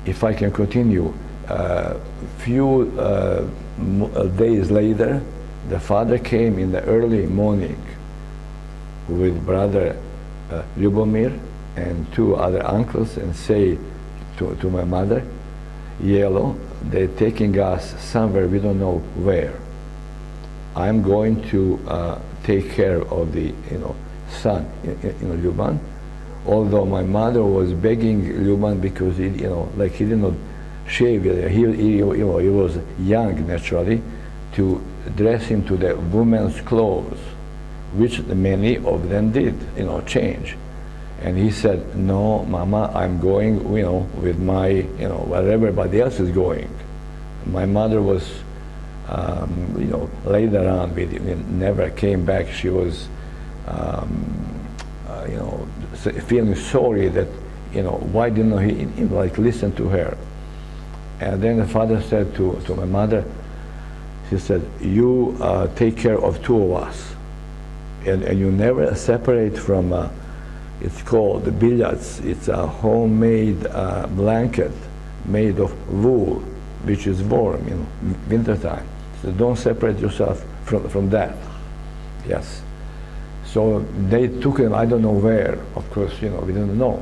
if I can continue, few days later, the father came in the early morning with brother Ljubomir and two other uncles and say to my mother, Yellow, they're taking us somewhere, we don't know where. I'm going to take care of the son in Ljuban, although my mother was begging Ljuban because he did not shave. He was young naturally, to dress him to the women's clothes, which many of them did, change. And he said, no, Mama, I'm going, with my, where everybody else is going. My mother was, later on, never came back. She was, feeling sorry that, why didn't he listen to her? And then the father said to my mother, he said, you take care of two of us, and you never separate from, it's called the billiards. It's a homemade blanket made of wool, which is warm in wintertime. So don't separate yourself from that. Yes. So they took him, I don't know where, of course, we didn't know.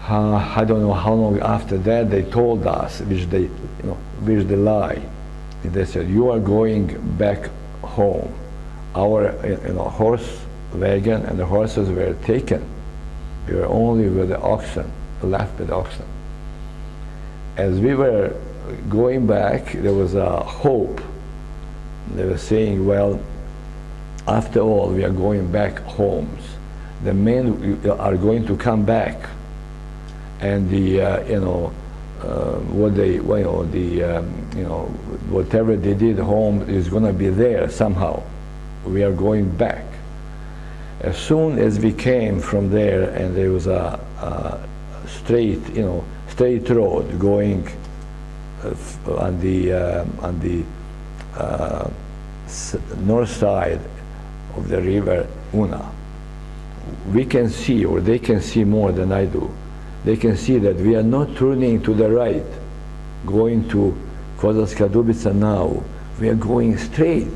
I don't know how long after that they told us, which they lie. They said, you are going back home. Our horse wagon and the horses were taken. We were only with the oxen, left with the oxen. As we were going back, there was a hope. They were saying, well, after all, we are going back homes. The men are going to come back, and whatever they did home is going to be there somehow. We are going back. As soon as we came from there, and there was a straight road going on the north side of the river Una. We can see, or they can see more than I do. They can see that we are not turning to the right, going to Kozarska Dubica now. We are going straight.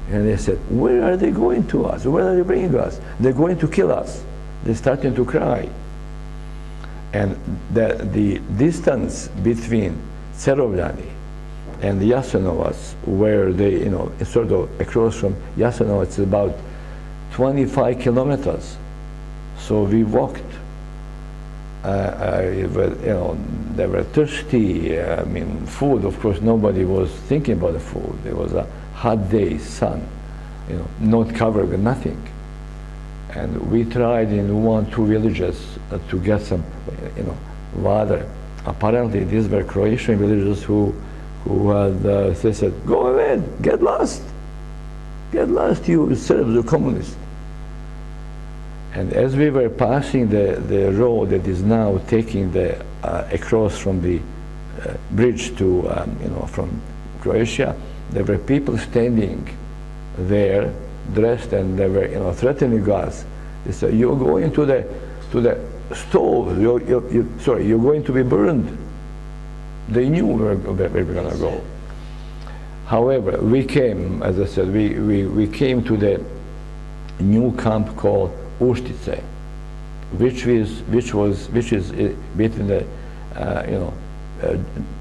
And they said, where are they going to us? Where are they bringing us? They're going to kill us. They're starting to cry. And the distance between Cerovljani and Jasenovac, where they, sort of across from Jasenovac, it's about 25 kilometers. So we walked. They were thirsty. Food, of course, nobody was thinking about the food. There was a hot day, sun, not covered with nothing. And we tried in 1-2 villages to get some, water. Apparently, these were Croatian villagers who had, they said, go ahead, get lost, you Serbs, you communists. And as we were passing the road that is now taking the across from the bridge to, from Croatia, there were people standing there, dressed, and they were, threatening us. They said, "You're going to the stove. You're going to be burned." They knew where we were going to go. However, we came, as I said, we came to the new camp called Uštice, which is between the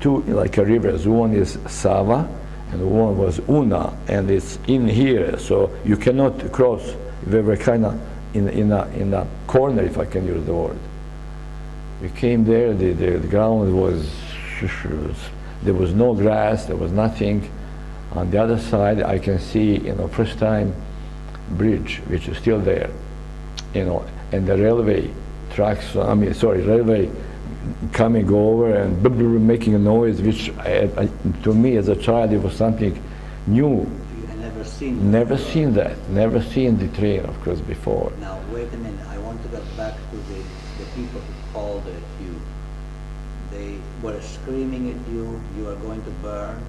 two rivers. One is Sava, and one was Una, and it's in here, so you cannot cross. We were kind of in a corner, if I can use the word. We came there. The ground was, there was no grass, there was nothing. On the other side, I can see, first time bridge, which is still there, and the railway tracks. Railway coming over and making a noise, which to me as a child it was something new. You had never seen? Never seen that. Never seen the train, of course, before. Now wait a minute. I want to get back to the people who called at you. They were screaming at you. You are going to burn.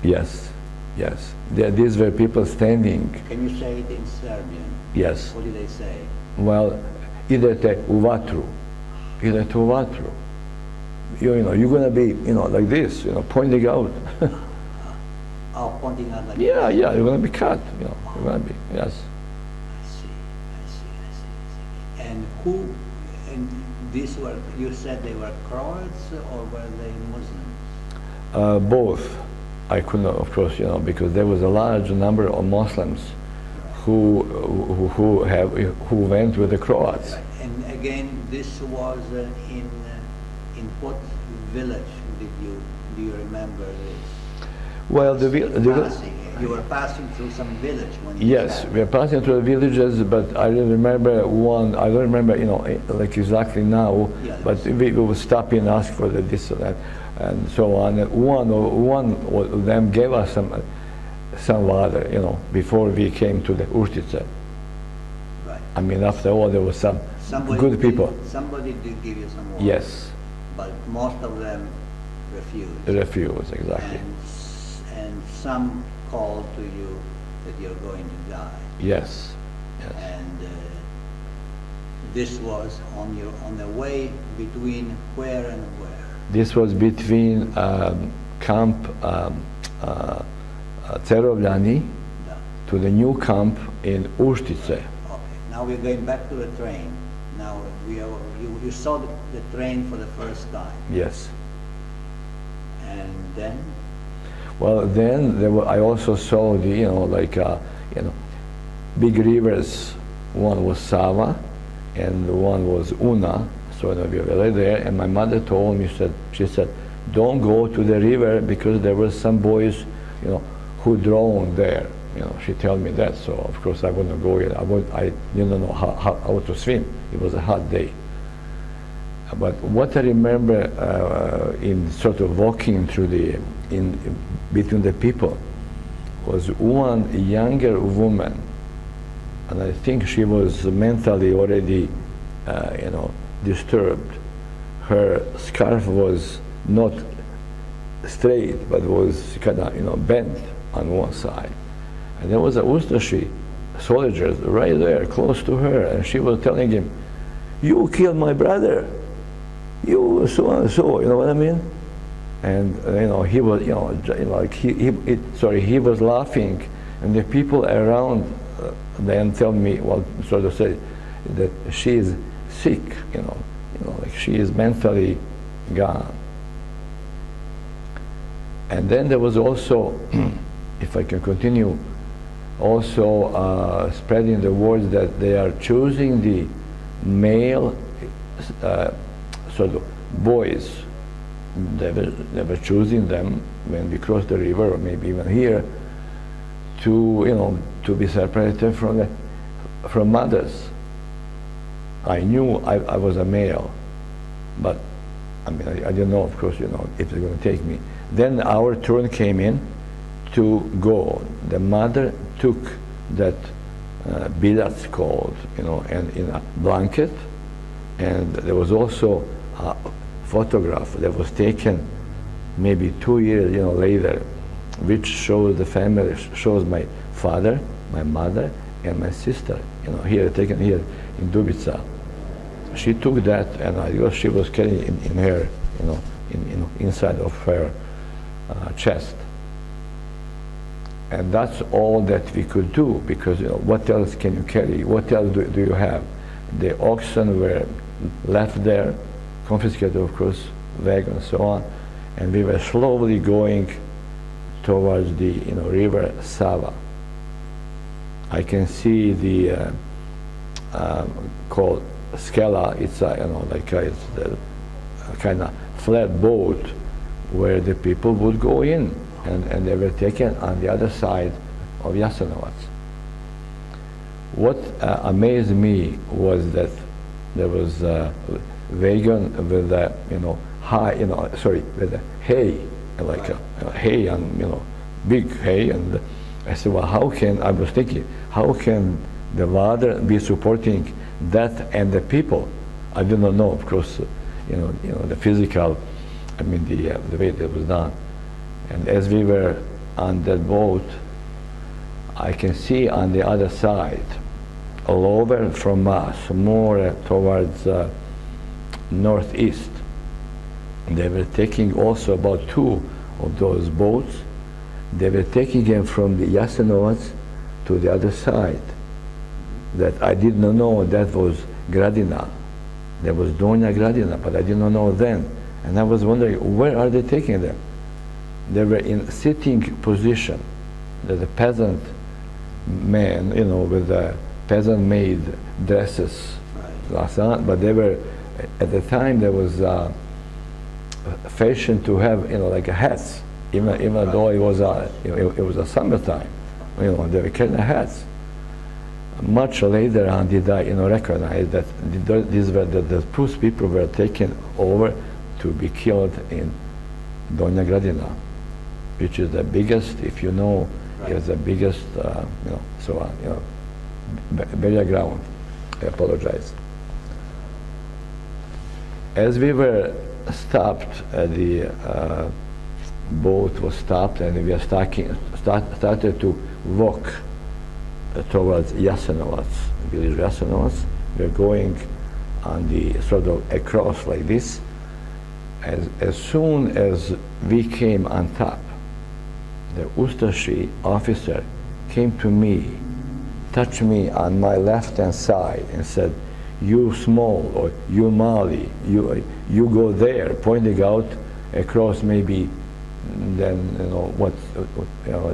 Yes, yes. These were people standing. Can you say it in Serbian? Yes. What did they say? Well, idete u vatru. Ide tu vatru. You know, you're gonna be, you know, like this, you know, pointing out. Oh, pointing out like Yeah, this. yeah, you're gonna be cut, you know, you're gonna be, yes. I see, I see, I see, I see. And who, and these were, you said they were Croats or were they Muslims? Both. I couldn't, of course, you know, because there was a large number of Muslims who went with the Croats. Right. And again, this was in what village do you remember this? Well, You were passing through some village when you yes, we were passing through the villages, but I don't remember one. I don't remember, you know, like exactly now. Yeah, but we would stop and ask for the this or that, and so on. And one of them gave us some water, you know, before we came to the Uštica. Right. I mean, after all, there was some good people. Somebody did give you some water. Yes. But most of them refused. Refuse, exactly. And some called to you that you're going to die. Yes. Yes. And this was on the way between where and where? This was between camp Cerovljani No. to the new camp in Uštica. Okay. Now we're going back to the train. Now you saw the train for the first time. Yes. And then? Well, then I also saw the, you know, like, you know, big rivers. One was Sava, and one was Una. So we were there, and my mother told me, she said, don't go to the river because there were some boys, you know, who drowned there. You know, she told me that. So of course I wouldn't go in. I didn't know how to swim. It was a hot day. But what I remember in sort of walking through between the people was one younger woman, and I think she was mentally already, you know, disturbed. Her scarf was not straight, but was kind of, you know, bent on one side. And there was a Ustashi soldier right there, close to her, and she was telling him, "You killed my brother. You so and so." You know what I mean? And you know, he was, you know, like he was laughing, and the people around then tell me, well, sort of say that she is sick. You know, like she is mentally gone. And then there was also, if I can continue, also spreading the word that they are choosing the male sort of boys. They were choosing them when we crossed the river, or maybe even here, to, you know, to be separated from mothers. I knew I was a male, but I mean, I didn't know, of course, you know, if they're going to take me. Then our turn came in to go. The mother took that biljat called, you know, and in a blanket, and there was also a photograph that was taken maybe 2 years, you know, later, which shows the family, shows my father, my mother, and my sister, you know, here, taken here in Dubica. She took that, and I guess she was carrying in her, you know, inside of her chest. And that's all that we could do, because, you know, what else can you carry? What else do you have? The oxen were left there, confiscated, of course, wagon and so on, and we were slowly going towards the, you know, river Sava. I can see the called skela. It's a, you know, like it's the kind of flat boat where the people would go in, and they were taken on the other side of Jasenovac. What amazed me was that there was a wagon with a, you know, with a hay, like a hay, and, you know, big hay. And I said, well, I was thinking, how can the water be supporting that and the people? I do not know, of course, you know, the physical, I mean, the way it was done. And as we were on that boat, I can see on the other side, all over from us, more towards northeast. They were taking also about 2 of those boats. They were taking them from the Jasenovac to the other side. That I did not know that was Gradina. There was Donja Gradina, but I did not know then. And I was wondering, where are they taking them? They were in sitting position. There's a peasant man, you know, with the peasant-made dresses, but they were, at the time there was a fashion to have, you know, like a hats, even though it was a summertime, you know, they were carrying hats. Much later on did I, you know, recognize that these were the Prus people were taken over to be killed in Donja Gradina, which is the biggest, if you know, is the biggest, you know, so you know, burial ground. I apologize. As we were stopped, the boat was stopped, and we were started to walk towards Jasenovac, village Jasenovac. We were going on the sort of across like this. As soon as we came on top, the Ustashi officer came to me, touched me on my left-hand side and said, "You small," or "You Mali, you go there," pointing out across maybe, then, you know, you know,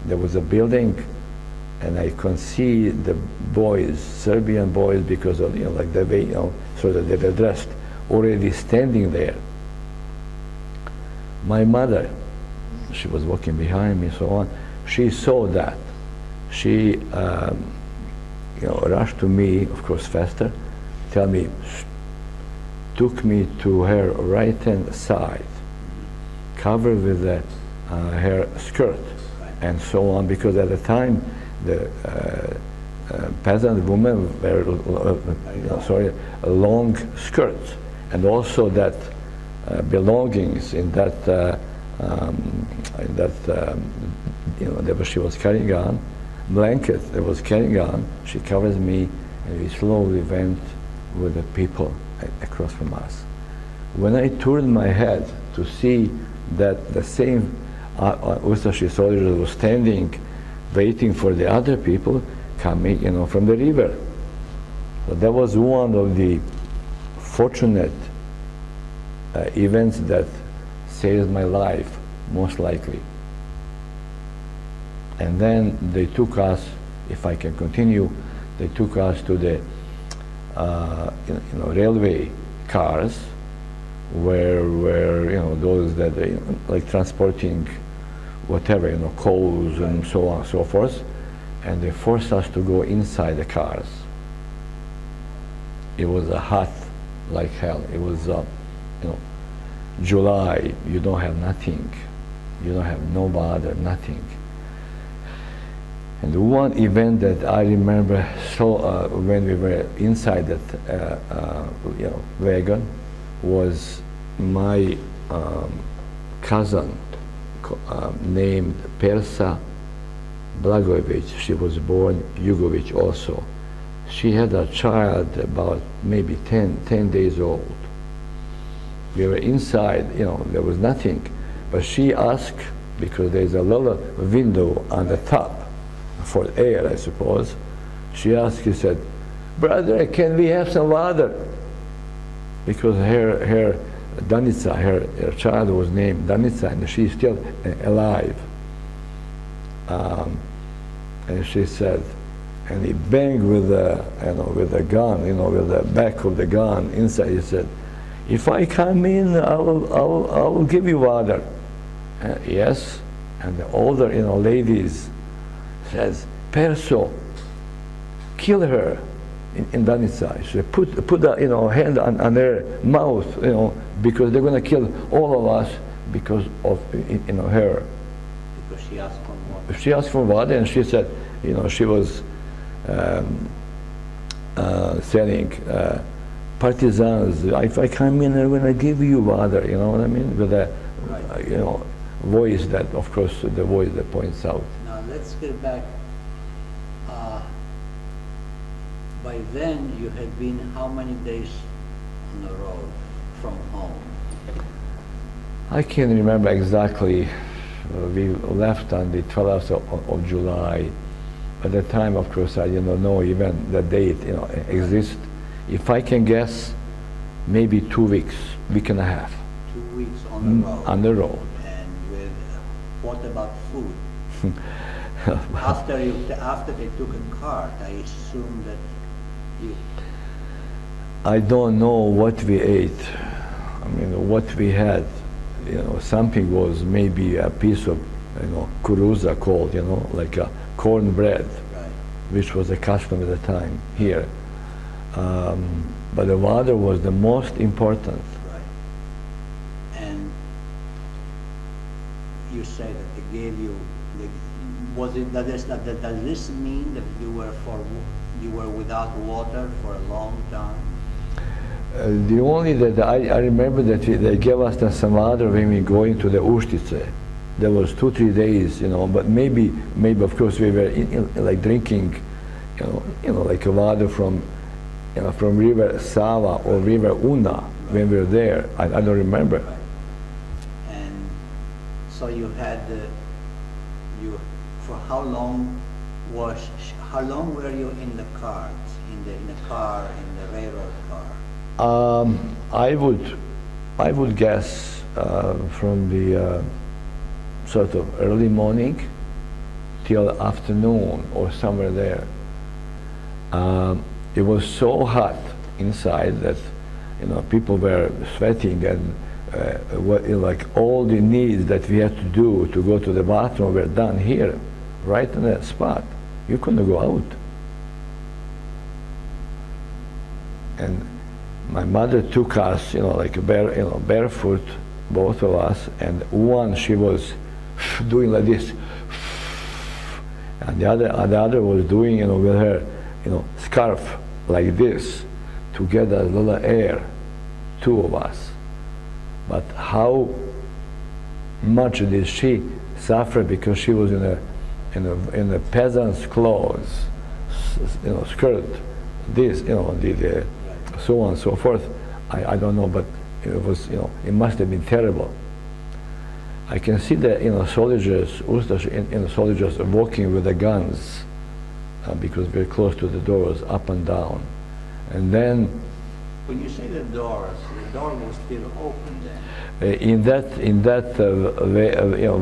there was a building, and I could see the boys, Serbian boys, because of, you know, like the way, you know, so that they were dressed, already standing there. My mother, she was walking behind me, so on. She saw that. She, you know, rushed to me, of course, faster. Tell me, took me to her right-hand side, covered with her skirt, and so on. Because at the time, the peasant women wear, long skirts, and also that belongings in that, you know, that she was carrying on, blanket that was carrying on. She covers me, and we slowly went with the people across from us. When I turned my head to see that the same Ustashi soldiers were standing, waiting for the other people coming, you know, from the river. So that was one of the fortunate events that saved my life, most likely. And then they took us, if I can continue, they took us to the you know, railway cars, where you know, those that they, like transporting whatever, you know, coals and so on and so forth, and they forced us to go inside the cars. It was hot like hell. It was, you know, July. You don't have nothing. You don't have no bother, nothing. And the one event that I remember, so when we were inside that you know, wagon, was my cousin named Persa Blagojević. She was born Jugović also. She had a child about maybe 10 days old. We were inside, you know, there was nothing, but she asked, because there's a little window on the top for air, I suppose. She asked, she said, "Brother, can we have some water?" Because her Danica, her child was named Danica, and she's still alive. And she said, and he banged with the, you know, with the gun, you know, with the back of the gun inside. He said, "If I come in, I will give you water." Yes, and the older, you know, ladies says, "Perso, kill her." In Danica, she said, put a, you know, hand on her mouth, you know, because they're going to kill all of us because of, you know, her. Because she asked for water. She asked for water, and she said, you know, she was saying, "Partisans, if I come in, I'm going to give you water," you know what I mean? With a, you know, voice that, of course, the voice that points out. Now let's get back. By then you had been how many days on the road from home? I can't remember exactly. We left on the 12th of July. At the time, of course, I didn't know even the date exists. If I can guess, maybe 2 weeks, week and a half. 2 weeks on the road. On the road. And what about food? After they took a cart, I assume that you... I don't know what we ate. I mean, what we had, something was maybe a piece of, kuruza called, like a cornbread, Right. which was a custom at the time here. But the water was the most important. Right. And you say that they gave you, does this mean that you were without water for a long time? The only that I remember that they gave us some water when we go into the Uštice. There was 2-3 days, but maybe of course we were like drinking, like water from River Sava or River Una when we were there. I don't remember. Right. And so you had for how long were you in the cart, in the railroad car? I would guess from the sort of early morning till afternoon or somewhere there. It was so hot inside that people were sweating, and like all the needs that we had to do to go to the bathroom were done here, right on that spot. You couldn't go out. And my mother took us, like barefoot, both of us, and one she was doing like this, and the other was doing, with her, scarf like this to get a little air, 2 of us. But how much did she suffer because she was in a peasant's clothes, skirt, this, the so on and so forth. I don't know, but it was, it must have been terrible. I can see the soldiers, soldiers walking with the guns because we're close to the doors, up and down. And then, when you say the door was still open then? In that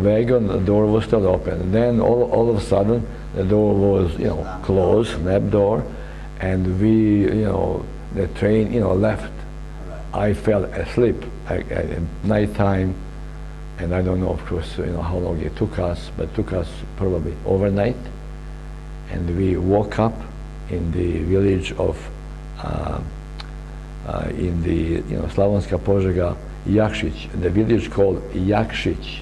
wagon, the door was still open. And then all of a sudden, the door was closed, snap door, and we the train left. Right. I fell asleep at nighttime, and I don't know, of course, how long it took us, but it took us probably overnight. And we woke up in the village of, in the Slavonska Požega, Jakšić, the village called Jakšić.